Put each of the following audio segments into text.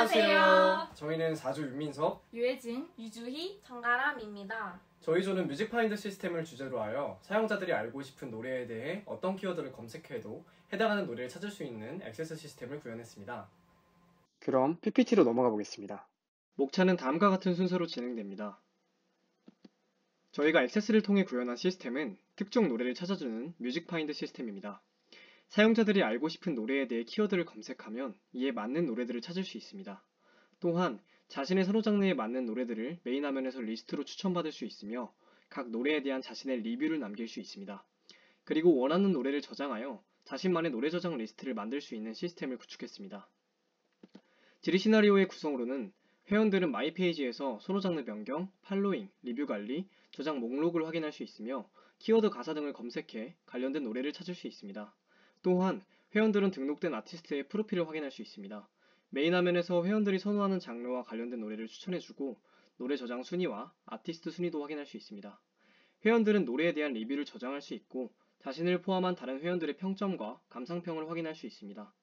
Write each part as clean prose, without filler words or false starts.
안녕하세요. 저희는 4주 윤민석, 유혜진, 유주희, 정가람입니다. 저희 조는 뮤직파인드 시스템을 주제로 하여 사용자들이 알고 싶은 노래에 대해 어떤 키워드를 검색해도 해당하는 노래를 찾을 수 있는 액세스 시스템을 구현했습니다. 그럼 PPT로 넘어가 보겠습니다. 목차는 다음과 같은 순서로 진행됩니다. 저희가 액세스를 통해 구현한 시스템은 특정 노래를 찾아주는 뮤직파인드 시스템입니다. 사용자들이 알고 싶은 노래에 대해 키워드를 검색하면 이에 맞는 노래들을 찾을 수 있습니다. 또한 자신의 선호 장르에 맞는 노래들을 메인 화면에서 리스트로 추천받을 수 있으며 각 노래에 대한 자신의 리뷰를 남길 수 있습니다. 그리고 원하는 노래를 저장하여 자신만의 노래 저장 리스트를 만들 수 있는 시스템을 구축했습니다. 지리 시나리오의 구성으로는 회원들은 마이 페이지에서 선호 장르 변경, 팔로잉, 리뷰 관리, 저장 목록을 확인할 수 있으며 키워드 가사 등을 검색해 관련된 노래를 찾을 수 있습니다. 또한 회원들은 등록된 아티스트의 프로필을 확인할 수 있습니다. 메인 화면에서 회원들이 선호하는 장르와 관련된 노래를 추천해주고 노래 저장 순위와 아티스트 순위도 확인할 수 있습니다. 회원들은 노래에 대한 리뷰를 저장할 수 있고 자신을 포함한 다른 회원들의 평점과 감상평을 확인할 수 있습니다.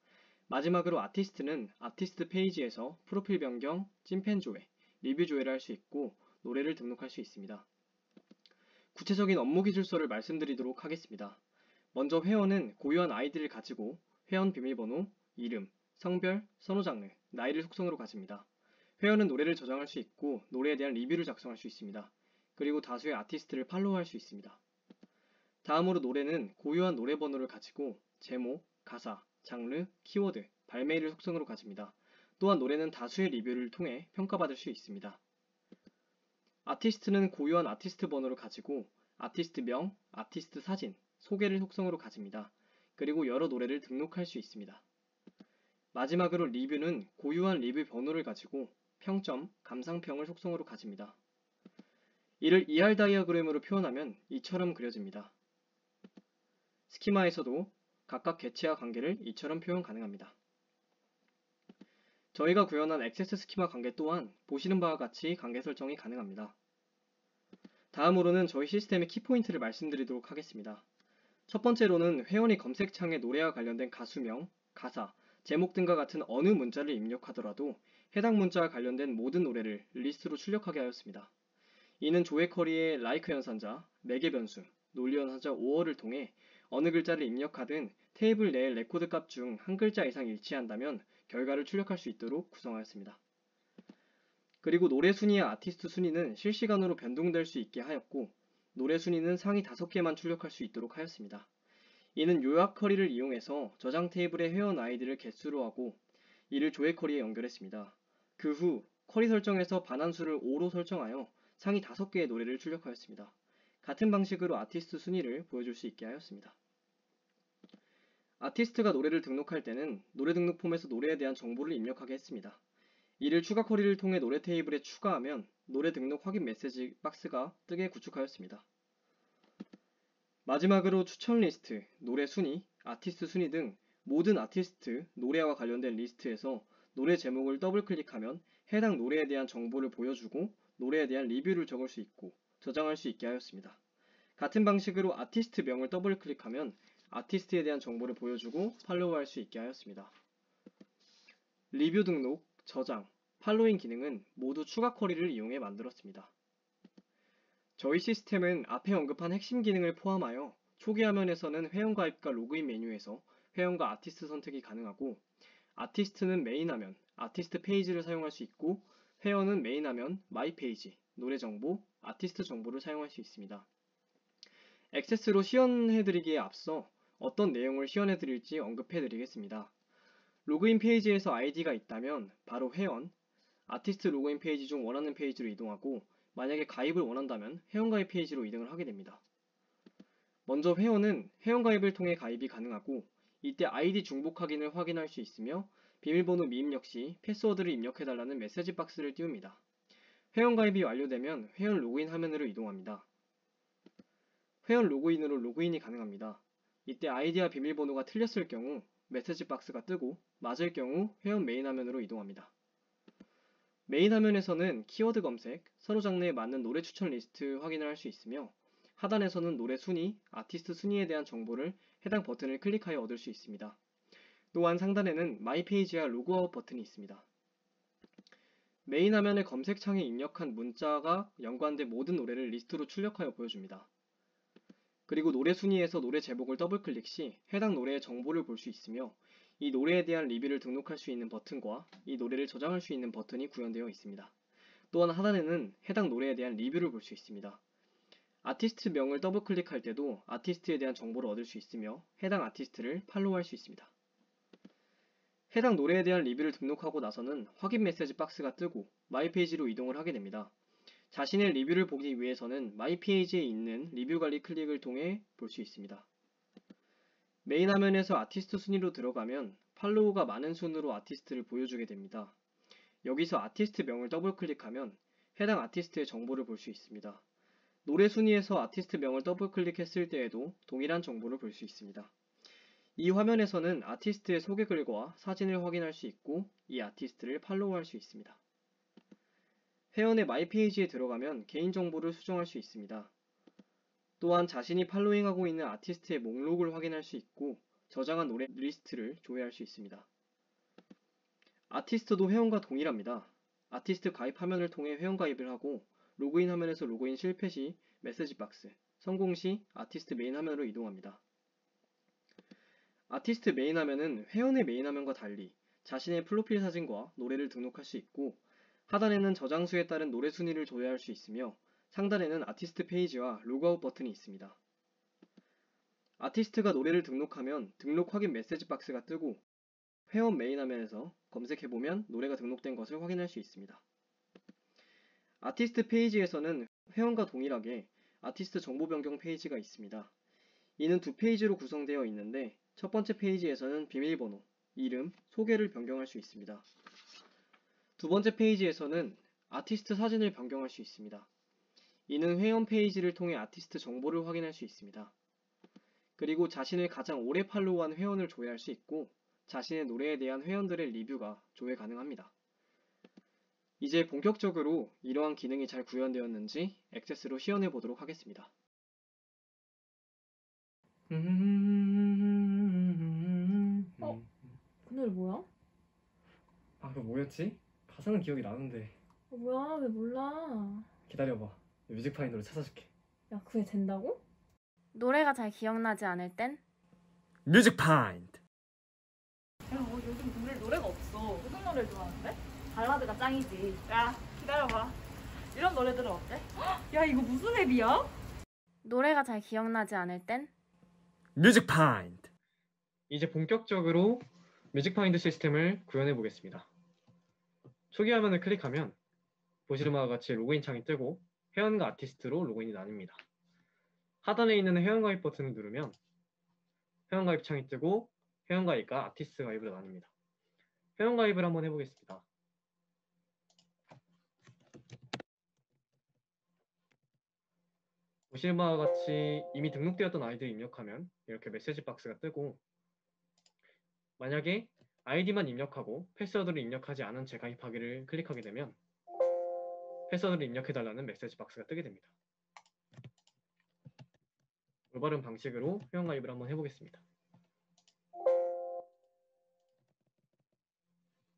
마지막으로 아티스트는 아티스트 페이지에서 프로필 변경, 찐팬 조회, 리뷰 조회를 할 수 있고 노래를 등록할 수 있습니다. 구체적인 업무 기술서를 말씀드리도록 하겠습니다. 먼저 회원은 고유한 아이디를 가지고 회원 비밀번호, 이름, 성별, 선호 장르, 나이를 속성으로 가집니다. 회원은 노래를 저장할 수 있고 노래에 대한 리뷰를 작성할 수 있습니다. 그리고 다수의 아티스트를 팔로우할 수 있습니다. 다음으로 노래는 고유한 노래 번호를 가지고 제목, 가사, 장르, 키워드, 발매일을 속성으로 가집니다. 또한 노래는 다수의 리뷰를 통해 평가받을 수 있습니다. 아티스트는 고유한 아티스트 번호를 가지고 아티스트명, 아티스트 사진, 소개를 속성으로 가집니다. 그리고 여러 노래를 등록할 수 있습니다. 마지막으로 리뷰는 고유한 리뷰 번호를 가지고 평점, 감상평을 속성으로 가집니다. 이를 ER 다이어그램으로 표현하면 이처럼 그려집니다. 스키마에서도 각각 개체와 관계를 이처럼 표현 가능합니다. 저희가 구현한 액세스 스키마 관계 또한 보시는 바와 같이 관계 설정이 가능합니다. 다음으로는 저희 시스템의 키포인트를 말씀드리도록 하겠습니다. 첫 번째로는 회원이 검색창에 노래와 관련된 가수명, 가사, 제목 등과 같은 어느 문자를 입력하더라도 해당 문자와 관련된 모든 노래를 리스트로 출력하게 하였습니다. 이는 조회 쿼리의 like 연산자, 매개 변수, 논리 연산자 5어를 통해 어느 글자를 입력하든 테이블 내의 레코드 값 중 한 글자 이상 일치한다면 결과를 출력할 수 있도록 구성하였습니다. 그리고 노래 순위와 아티스트 순위는 실시간으로 변동될 수 있게 하였고 노래 순위는 상위 5개만 출력할 수 있도록 하였습니다. 이는 요약 쿼리를 이용해서 저장 테이블의 회원 아이디를 개수로 하고 이를 조회 쿼리에 연결했습니다. 그 후 쿼리 설정에서 반환수를 5로 설정하여 상위 5개의 노래를 출력하였습니다. 같은 방식으로 아티스트 순위를 보여줄 수 있게 하였습니다. 아티스트가 노래를 등록할 때는 노래 등록 폼에서 노래에 대한 정보를 입력하게 했습니다. 이를 추가 쿼리를 통해 노래 테이블에 추가하면 노래 등록 확인 메시지 박스가 뜨게 구축하였습니다. 마지막으로 추천 리스트, 노래 순위, 아티스트 순위 등 모든 아티스트, 노래와 관련된 리스트에서 노래 제목을 더블 클릭하면 해당 노래에 대한 정보를 보여주고 노래에 대한 리뷰를 적을 수 있고 저장할 수 있게 하였습니다. 같은 방식으로 아티스트 명을 더블 클릭하면 아티스트에 대한 정보를 보여주고 팔로우할 수 있게 하였습니다. 리뷰 등록, 저장, 팔로잉 기능은 모두 추가 쿼리를 이용해 만들었습니다. 저희 시스템은 앞에 언급한 핵심 기능을 포함하여 초기 화면에서는 회원가입과 로그인 메뉴에서 회원과 아티스트 선택이 가능하고 아티스트는 메인 화면, 아티스트 페이지를 사용할 수 있고 회원은 메인 화면, 마이 페이지, 노래 정보, 아티스트 정보를 사용할 수 있습니다. 액세스로 시연해드리기에 앞서 어떤 내용을 시연해드릴지 언급해드리겠습니다. 로그인 페이지에서 아이디가 있다면 바로 회원, 아티스트 로그인 페이지 중 원하는 페이지로 이동하고 만약에 가입을 원한다면 회원가입 페이지로 이동을 하게 됩니다. 먼저 회원은 회원가입을 통해 가입이 가능하고 이때 아이디 중복 확인을 확인할 수 있으며 비밀번호 미입력 시 패스워드를 입력해달라는 메시지 박스를 띄웁니다. 회원가입이 완료되면 회원 로그인 화면으로 이동합니다. 회원 로그인으로 로그인이 가능합니다. 이때 아이디와 비밀번호가 틀렸을 경우 메시지 박스가 뜨고 맞을 경우 회원 메인 화면으로 이동합니다. 메인 화면에서는 키워드 검색, 선호 장르에 맞는 노래 추천 리스트 확인을 할 수 있으며 하단에서는 노래 순위, 아티스트 순위에 대한 정보를 해당 버튼을 클릭하여 얻을 수 있습니다. 또한 상단에는 마이 페이지와 로그아웃 버튼이 있습니다. 메인 화면의 검색창에 입력한 문자가 연관된 모든 노래를 리스트로 출력하여 보여줍니다. 그리고 노래 순위에서 노래 제목을 더블클릭 시 해당 노래의 정보를 볼 수 있으며 이 노래에 대한 리뷰를 등록할 수 있는 버튼과 이 노래를 저장할 수 있는 버튼이 구현되어 있습니다. 또한 하단에는 해당 노래에 대한 리뷰를 볼 수 있습니다. 아티스트 명을 더블클릭할 때도 아티스트에 대한 정보를 얻을 수 있으며 해당 아티스트를 팔로우할 수 있습니다. 해당 노래에 대한 리뷰를 등록하고 나서는 확인 메시지 박스가 뜨고 마이 페이지로 이동을 하게 됩니다. 자신의 리뷰를 보기 위해서는 마이 페이지에 있는 리뷰 관리 클릭을 통해 볼 수 있습니다. 메인 화면에서 아티스트 순위로 들어가면 팔로우가 많은 순으로 아티스트를 보여주게 됩니다. 여기서 아티스트 명을 더블클릭하면 해당 아티스트의 정보를 볼 수 있습니다. 노래 순위에서 아티스트 명을 더블클릭했을 때에도 동일한 정보를 볼 수 있습니다. 이 화면에서는 아티스트의 소개글과 사진을 확인할 수 있고 이 아티스트를 팔로우할 수 있습니다. 회원의 마이 페이지에 들어가면 개인정보를 수정할 수 있습니다. 또한 자신이 팔로잉하고 있는 아티스트의 목록을 확인할 수 있고 저장한 노래 리스트를 조회할 수 있습니다. 아티스트도 회원과 동일합니다. 아티스트 가입 화면을 통해 회원가입을 하고 로그인 화면에서 로그인 실패 시 메시지 박스, 성공 시 아티스트 메인 화면으로 이동합니다. 아티스트 메인 화면은 회원의 메인 화면과 달리 자신의 프로필 사진과 노래를 등록할 수 있고 하단에는 저장수에 따른 노래 순위를 조회할 수 있으며 상단에는 아티스트 페이지와 로그아웃 버튼이 있습니다. 아티스트가 노래를 등록하면 등록 확인 메시지 박스가 뜨고 회원 메인 화면에서 검색해보면 노래가 등록된 것을 확인할 수 있습니다. 아티스트 페이지에서는 회원과 동일하게 아티스트 정보 변경 페이지가 있습니다. 이는 두 페이지로 구성되어 있는데 첫 번째 페이지에서는 비밀번호, 이름, 소개를 변경할 수 있습니다. 두 번째 페이지에서는 아티스트 사진을 변경할 수 있습니다. 이는 회원 페이지를 통해 아티스트 정보를 확인할 수 있습니다. 그리고 자신을 가장 오래 팔로우한 회원을 조회할 수 있고 자신의 노래에 대한 회원들의 리뷰가 조회 가능합니다. 이제 본격적으로 이러한 기능이 잘 구현되었는지 액세스로 시연해 보도록 하겠습니다. 그 노래 뭐야? 그거 뭐였지? 가사는 기억이 나는데. 뭐야, 왜 몰라? 기다려봐. 뮤직파인더로 찾아줄게. 야, 그게 된다고? 노래가 잘 기억나지 않을 땐 뮤직파인드. 야, 요즘 노래가 없어. 무슨 노래 좋아하는데? 발라드가 짱이지. 야, 기다려봐. 이런 노래들은 어때? 야, 이거 무슨 랩이야? 노래가 잘 기억나지 않을 땐 뮤직파인드. 이제 본격적으로 뮤직파인드 시스템을 구현해 보겠습니다. 초기 화면을 클릭하면 보시는 바와 같이 로그인 창이 뜨고 회원과 아티스트로 로그인이 나뉩니다. 하단에 있는 회원가입 버튼을 누르면 회원가입 창이 뜨고 회원가입과 아티스트 가입으로 나뉩니다. 회원가입을 한번 해보겠습니다. 보시는 바와 같이 이미 등록되었던 아이디를 입력하면 이렇게 메시지 박스가 뜨고 만약에 아이디만 입력하고 패스워드를 입력하지 않은 재가입하기를 클릭하게 되면 패스워드를 입력해달라는 메시지 박스가 뜨게 됩니다. 올바른 방식으로 회원가입을 한번 해보겠습니다.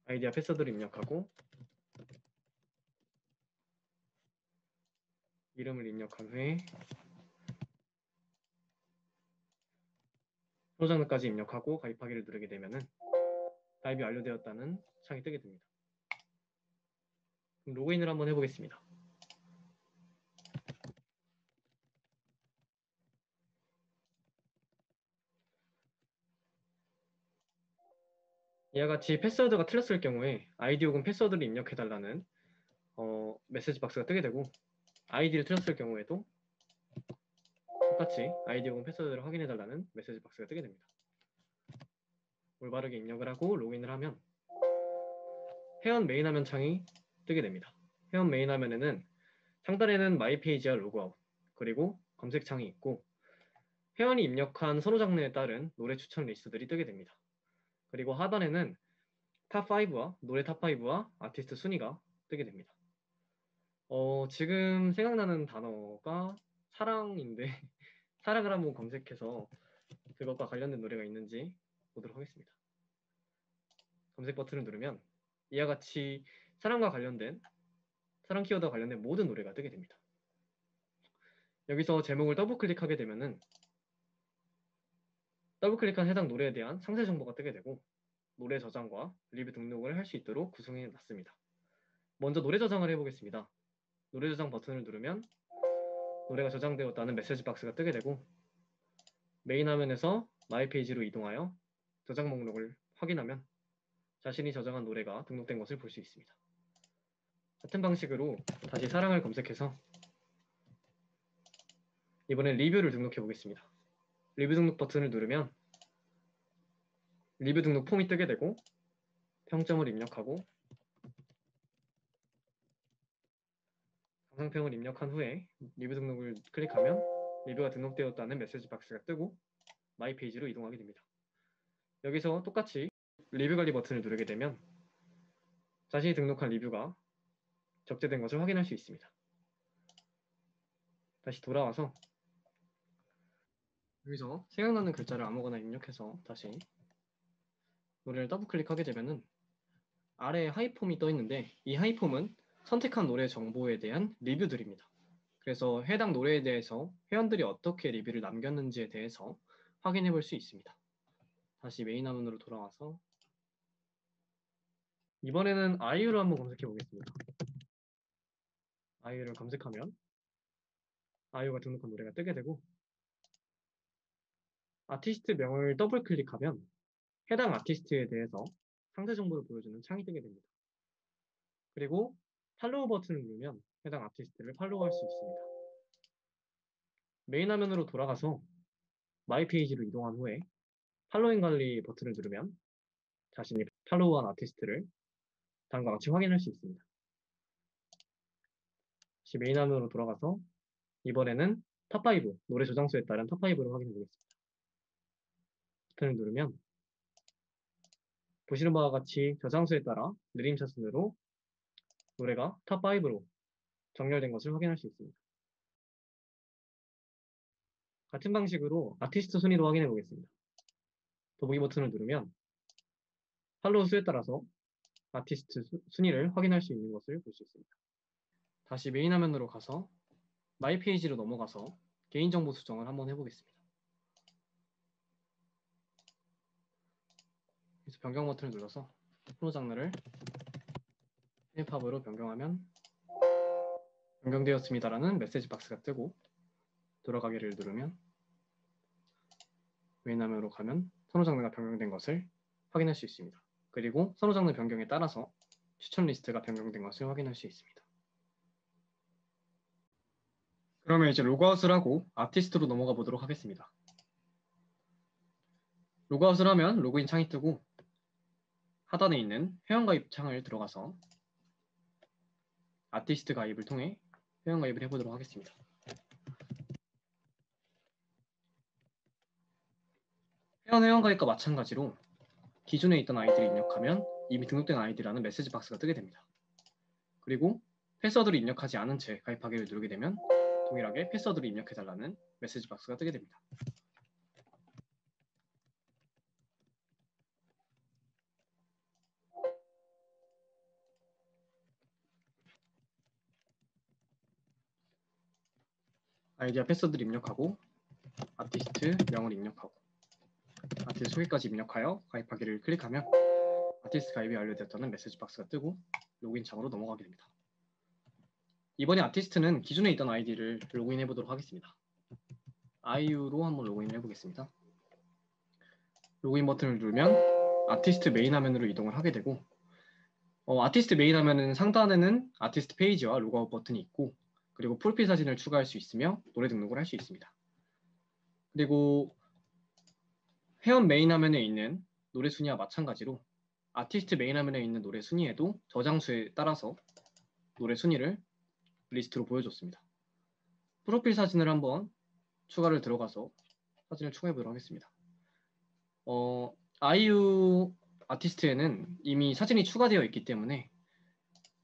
아이디와 패스워드를 입력하고 이름을 입력한 후에 프로장르까지 입력하고 가입하기를 누르게 되면은 가입이 완료되었다는 창이 뜨게 됩니다. 그럼 로그인을 한번 해보겠습니다. 이와 같이 패스워드가 틀렸을 경우에 아이디 혹은 패스워드를 입력해달라는 메시지 박스가 뜨게 되고 아이디를 틀렸을 경우에도 똑같이 아이디 혹은 패스워드를 확인해달라는 메시지 박스가 뜨게 됩니다. 올바르게 입력을 하고 로그인을 하면 회원 메인 화면 창이 뜨게 됩니다. 회원 메인 화면에는 상단에는 마이 페이지와 로그아웃 그리고 검색창이 있고 회원이 입력한 선호 장르에 따른 노래 추천 리스트들이 뜨게 됩니다. 그리고 하단에는 탑5와 노래 탑5와 아티스트 순위가 뜨게 됩니다. 지금 생각나는 단어가 사랑인데 사랑을 한번 검색해서 그것과 관련된 노래가 있는지 보도록 하겠습니다. 검색 버튼을 누르면 이와 같이 사랑과 관련된 사랑 키워드와 관련된 모든 노래가 뜨게 됩니다. 여기서 제목을 더블 클릭하게 되면은 더블 클릭한 해당 노래에 대한 상세 정보가 뜨게 되고 노래 저장과 리뷰 등록을 할 수 있도록 구성해 놨습니다. 먼저 노래 저장을 해보겠습니다. 노래 저장 버튼을 누르면 노래가 저장되었다는 메시지 박스가 뜨게 되고 메인 화면에서 마이 페이지로 이동하여 저장 목록을 확인하면 자신이 저장한 노래가 등록된 것을 볼 수 있습니다. 같은 방식으로 다시 사랑을 검색해서 이번엔 리뷰를 등록해 보겠습니다. 리뷰 등록 버튼을 누르면 리뷰 등록 폼이 뜨게 되고 평점을 입력하고 감상평을 입력한 후에 리뷰 등록을 클릭하면 리뷰가 등록되었다는 메시지 박스가 뜨고 마이 페이지로 이동하게 됩니다. 여기서 똑같이 리뷰 관리 버튼을 누르게 되면 자신이 등록한 리뷰가 적재된 것을 확인할 수 있습니다. 다시 돌아와서 여기서 생각나는 글자를 아무거나 입력해서 다시 노래를 더블 클릭하게 되면은 아래에 하이폼이 떠 있는데 이 하이폼은 선택한 노래 정보에 대한 리뷰들입니다. 그래서 해당 노래에 대해서 회원들이 어떻게 리뷰를 남겼는지에 대해서 확인해 볼 수 있습니다. 다시 메인 화면으로 돌아와서 이번에는 아이유를 한번 검색해 보겠습니다. 아이유를 검색하면 아이유가 등록한 노래가 뜨게 되고 아티스트 명을 더블 클릭하면 해당 아티스트에 대해서 상세 정보를 보여주는 창이 뜨게 됩니다. 그리고 팔로우 버튼을 누르면 해당 아티스트를 팔로우할 수 있습니다. 메인 화면으로 돌아가서 마이 페이지로 이동한 후에 팔로잉 관리 버튼을 누르면 자신이 팔로우한 아티스트를 다음과 같이 확인할 수 있습니다. 다시 메인 화면으로 돌아가서 이번에는 탑5, 노래 저장수에 따른 탑5를 확인해 보겠습니다. 버튼을 누르면 보시는 바와 같이 저장수에 따라 느림 차순으로 노래가 탑5로 정렬된 것을 확인할 수 있습니다. 같은 방식으로 아티스트 순위도 확인해 보겠습니다. 더보기 버튼을 누르면 팔로우 수에 따라서 아티스트 순위를 확인할 수 있는 것을 볼 수 있습니다. 다시 메인 화면으로 가서 마이 페이지로 넘어가서 개인정보 수정을 한번 해보겠습니다. 그래서 변경 버튼을 눌러서 프로 장르를 힙합으로 변경하면 변경되었습니다라는 메시지 박스가 뜨고 돌아가기를 누르면 메인 화면으로 가면 선호 장르가 변경된 것을 확인할 수 있습니다. 그리고 선호 장르 변경에 따라서 추천 리스트가 변경된 것을 확인할 수 있습니다. 그러면 이제 로그아웃을 하고 아티스트로 넘어가 보도록 하겠습니다. 로그아웃을 하면 로그인 창이 뜨고 하단에 있는 회원가입 창을 들어가서 아티스트 가입을 통해 회원가입을 해보도록 하겠습니다. 회원가입과 마찬가지로 기존에 있던 아이디를 입력하면 이미 등록된 아이디라는 메시지 박스가 뜨게 됩니다. 그리고 패스워드를 입력하지 않은 채 가입하기를 누르게 되면 동일하게 패스워드를 입력해달라는 메시지 박스가 뜨게 됩니다. 아이디와 패스워드를 입력하고 아티스트 명을 입력하고 아티스트 소개까지 입력하여 가입하기를 클릭하면 아티스트 가입이 완료되었다는 메시지 박스가 뜨고 로그인 창으로 넘어가게 됩니다. 이번에 아티스트는 기존에 있던 아이디를 로그인해 보도록 하겠습니다. 아이유로 한번 로그인해 보겠습니다. 로그인 버튼을 누르면 아티스트 메인 화면으로 이동을 하게 되고 아티스트 메인 화면은 상단에는 아티스트 페이지와 로그아웃 버튼이 있고 그리고 프로필 사진을 추가할 수 있으며 노래 등록을 할 수 있습니다. 그리고 회원 메인 화면에 있는 노래 순위와 마찬가지로 아티스트 메인 화면에 있는 노래 순위에도 저장수에 따라서 노래 순위를 리스트로 보여줬습니다. 프로필 사진을 한번 추가를 들어가서 사진을 추가해 보도록 하겠습니다. 아이유 아티스트에는 이미 사진이 추가되어 있기 때문에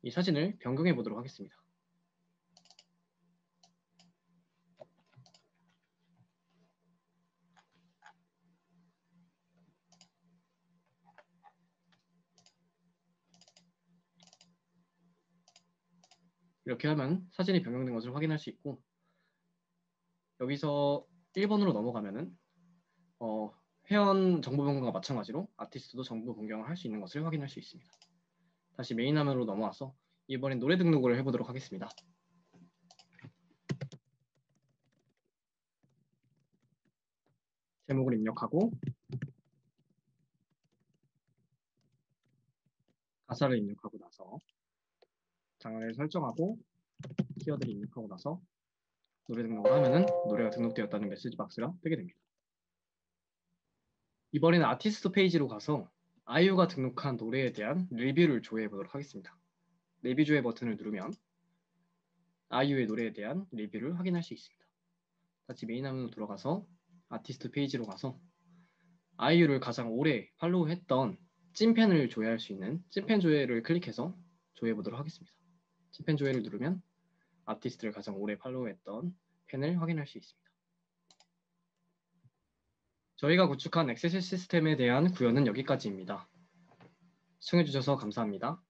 이 사진을 변경해 보도록 하겠습니다. 이렇게 하면 사진이 변경된 것을 확인할 수 있고, 여기서 1번으로 넘어가면은 회원 정보 변경과 마찬가지로 아티스트도 정보 변경을 할 수 있는 것을 확인할 수 있습니다. 다시 메인 화면으로 넘어와서 이번엔 노래 등록을 해보도록 하겠습니다. 제목을 입력하고 가사를 입력하고 나서 장르를 설정하고 키워드를 입력하고 나서 노래 등록을 하면은 노래가 등록되었다는 메시지 박스가 뜨게 됩니다. 이번에는 아티스트 페이지로 가서 아이유가 등록한 노래에 대한 리뷰를 조회해 보도록 하겠습니다. 리뷰 조회 버튼을 누르면 아이유의 노래에 대한 리뷰를 확인할 수 있습니다. 다시 메인 화면으로 돌아가서 아티스트 페이지로 가서 아이유를 가장 오래 팔로우했던 찐팬을 조회할 수 있는 찐팬 조회를 클릭해서 조회해 보도록 하겠습니다. 찐팬 조회를 누르면 아티스트를 가장 오래 팔로우했던 팬을 확인할 수 있습니다. 저희가 구축한 액세스 시스템에 대한 구현은 여기까지입니다. 시청해주셔서 감사합니다.